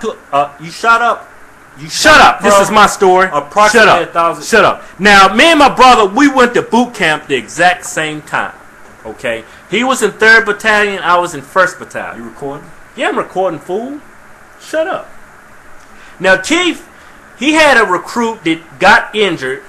You shot up. Shut up. This is my story. Shut up. Shut up. Now, me and my brother, we went to boot camp the exact same time. Okay? He was in 3rd Battalion. I was in 1st Battalion. You recording? Yeah, I'm recording, fool. Shut up. Now, Keith, he had a recruit that got injured,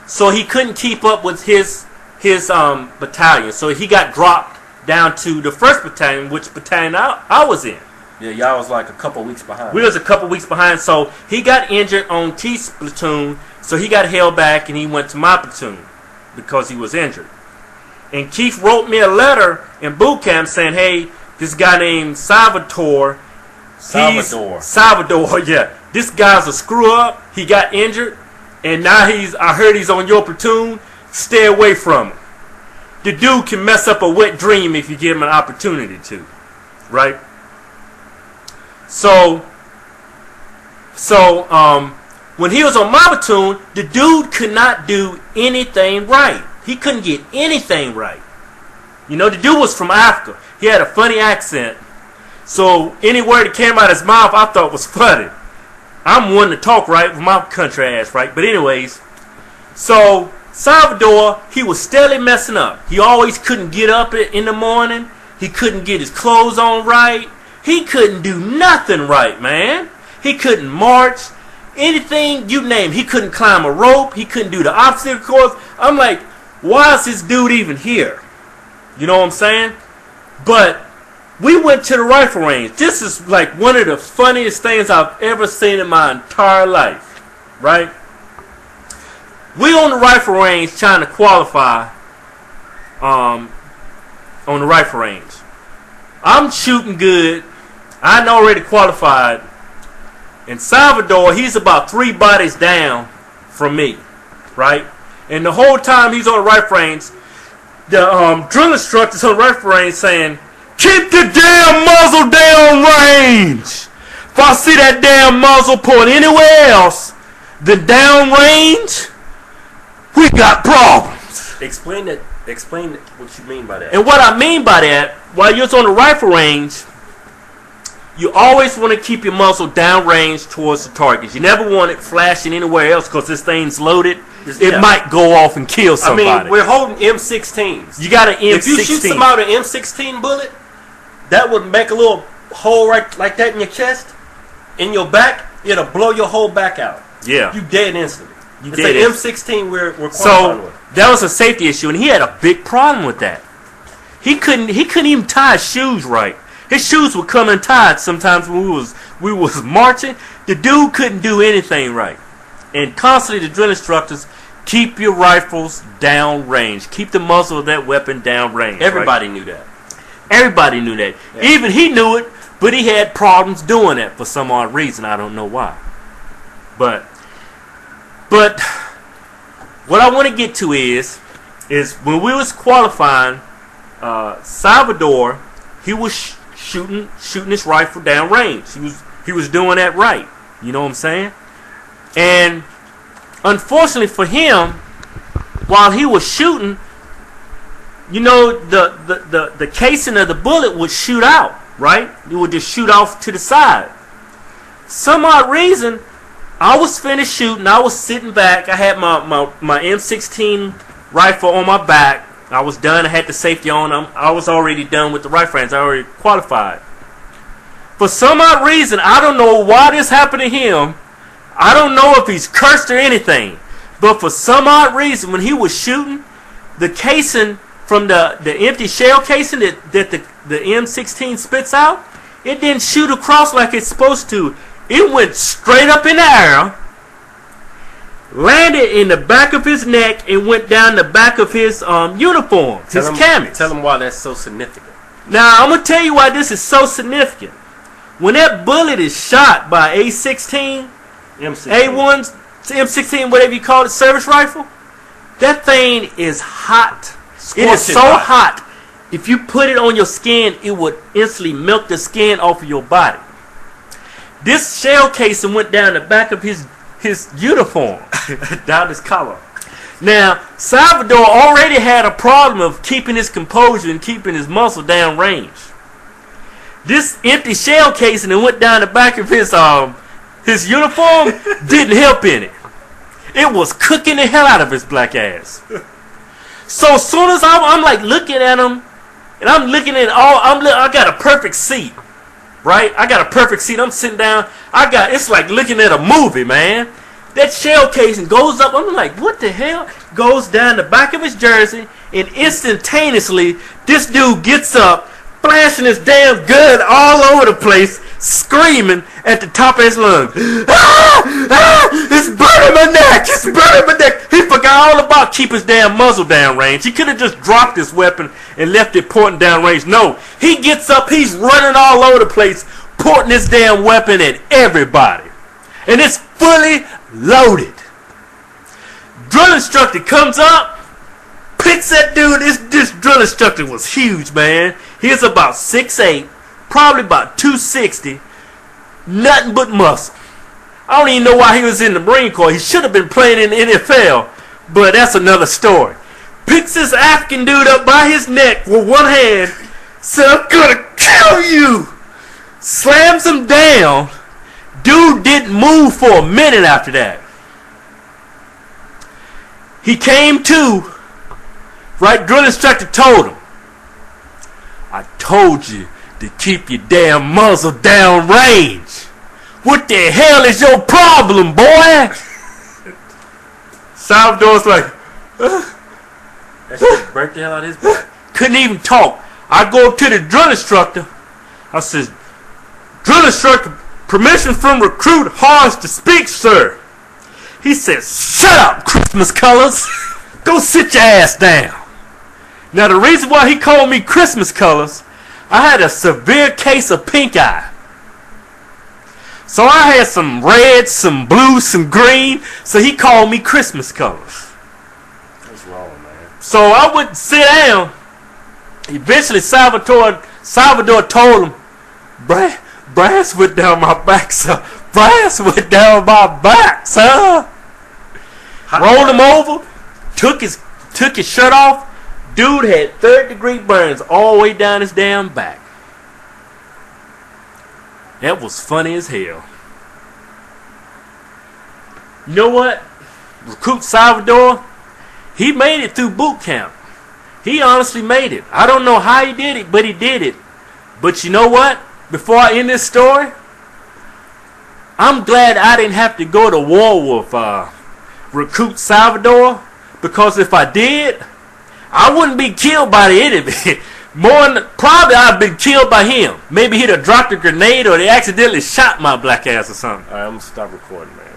so he couldn't keep up with his battalion. So he got dropped down to the 1st Battalion, which battalion I was in. Yeah, y'all was like a couple weeks behind. We was a couple weeks behind, so he got injured on Keith's platoon, so he got held back and he went to my platoon because he was injured. And Keith wrote me a letter in boot camp saying, hey, this guy named Salvador, yeah. This guy's a screw up. He got injured, and now I heard he's on your platoon. Stay away from him. The dude can mess up a wet dream if you give him an opportunity to, right? So when he was on my platoon, the dude could not do anything right. He couldn't get anything right. You know, the dude was from Africa. He had a funny accent. So any word that came out of his mouth, I thought was funny. I'm one to talk right with my country ass, right? But anyways, so Salvador, he was steadily messing up. He always couldn't get up in the morning. He couldn't get his clothes on right. He couldn't do nothing right, man. He couldn't march. Anything you name. He couldn't climb a rope. He couldn't do the obstacle course. I'm like, why is this dude even here? You know what I'm saying? But we went to the rifle range. This is like one of the funniest things I've ever seen in my entire life. Right? We on the rifle range trying to qualify on the rifle range. I'm shooting good. I'd already qualified. And Salvador, he's about 3 bodies down from me. Right? And the whole time he's on the rifle range, the drill instructors on the rifle range saying, keep the damn muzzle down range. If I see that damn muzzle point anywhere else than down range, we got problems. Explain what you mean by that. And what I mean by that, while you're on the rifle range, you always want to keep your muzzle down range towards the target. You never want it flashing anywhere else because this thing's loaded. It might go off and kill somebody. I mean, we're holding M16s. You got an M16. If you shoot somebody with an M16 bullet, that would make a little hole right like that in your chest, in your back. It'll blow your whole back out. Yeah, you dead instantly. It's an M16 we're qualifying with. That was a safety issue, and he had a big problem with that. He couldn't even tie his shoes right. His shoes would come untied sometimes when we was marching. The dude couldn't do anything right. And constantly the drill instructors, keep your rifles down range. Keep the muzzle of that weapon down range. Everybody knew that. Everybody knew that. Yeah. Even he knew it, but he had problems doing that for some odd reason. I don't know why. But what I want to get to is when we was qualifying, Salvador, he was shooting his rifle down range. He was doing that right. You know what I'm saying? And unfortunately for him, while he was shooting, you know, the casing of the bullet would shoot out, right? It would just shoot off to the side. Some odd reason, I was finished shooting. I was sitting back. I had my M16 rifle on my back. I was done. I had the safety on. I was already done with the rifle range. I already qualified. For some odd reason, I don't know why this happened to him. I don't know if he's cursed or anything. But for some odd reason, when he was shooting, the casing from the empty shell casing that the M16 spits out, it didn't shoot across like it's supposed to. It went straight up in the air, landed in the back of his neck, and went down the back of his uniform, his camis. Tell him why that's so significant. Now, I'm going to tell you why this is so significant. When that bullet is shot by A16, A1, M16, whatever you call it, service rifle, that thing is hot. It is so hot. If you put it on your skin, it would instantly melt the skin off of your body. This shell casing went down the back of his uniform, down his collar. Now, Salvador already had a problem of keeping his composure and keeping his muscle down range. This empty shell casing that went down the back of his uniform didn't help any. It was cooking the hell out of his black ass. So as soon as I'm like looking at him, and I'm looking at I got a perfect seat, right? I got a perfect seat. I'm sitting down. It's like looking at a movie, man. That shell casing goes up. I'm like, what the hell? Goes down the back of his jersey, and instantaneously, this dude gets up, flashing his damn gun all over the place, screaming at the top of his lungs. It's burning my neck! It's burning my neck! He forgot all about keep his damn muzzle down range. He could have just dropped his weapon and left it pointing down range. No, he gets up, he's running all over the place, pointing his damn weapon at everybody. And it's fully loaded. Drill instructor comes up, picks that dude. This drill instructor was huge, man. He was about 6'8", probably about 260, nothing but muscle. I don't even know why he was in the Marine Corps. He should have been playing in the NFL, but that's another story. Picks this African dude up by his neck with one hand, said, I'm gonna kill you. Slams him down. Dude didn't move for a minute after that. He came to, right? Drill instructor told him, I told you to keep your damn muzzle down range. What the hell is your problem, boy? Salvador's like, That shit burnt the hell out of his back. couldn't even talk. I go up to the drill instructor. I says, drill instructor, permission from recruit Hodge to speak, sir. He says, shut up, Christmas colors. Go sit your ass down. Now the reason why he called me Christmas colors, I had a severe case of pink eye. So I had some red, some blue, some green. So he called me Christmas colors. What's wrong, man? So I wouldn't sit down. Eventually Salvador told him, brass went down my back, sir. Brass went down my back, sir. Rolled him over, took his shirt off. Dude had third-degree burns all the way down his damn back. That was funny as hell. You know what? Recruit Salvador, he made it through boot camp. He honestly made it. I don't know how he did it, but he did it. But you know what? Before I end this story, I'm glad I didn't have to go to war with Recruit Salvador, because if I did, I wouldn't be killed by the enemy. Probably I'd been killed by him. Maybe he'd have dropped a grenade or they accidentally shot my black ass or something. Alright, I'm gonna stop recording, man.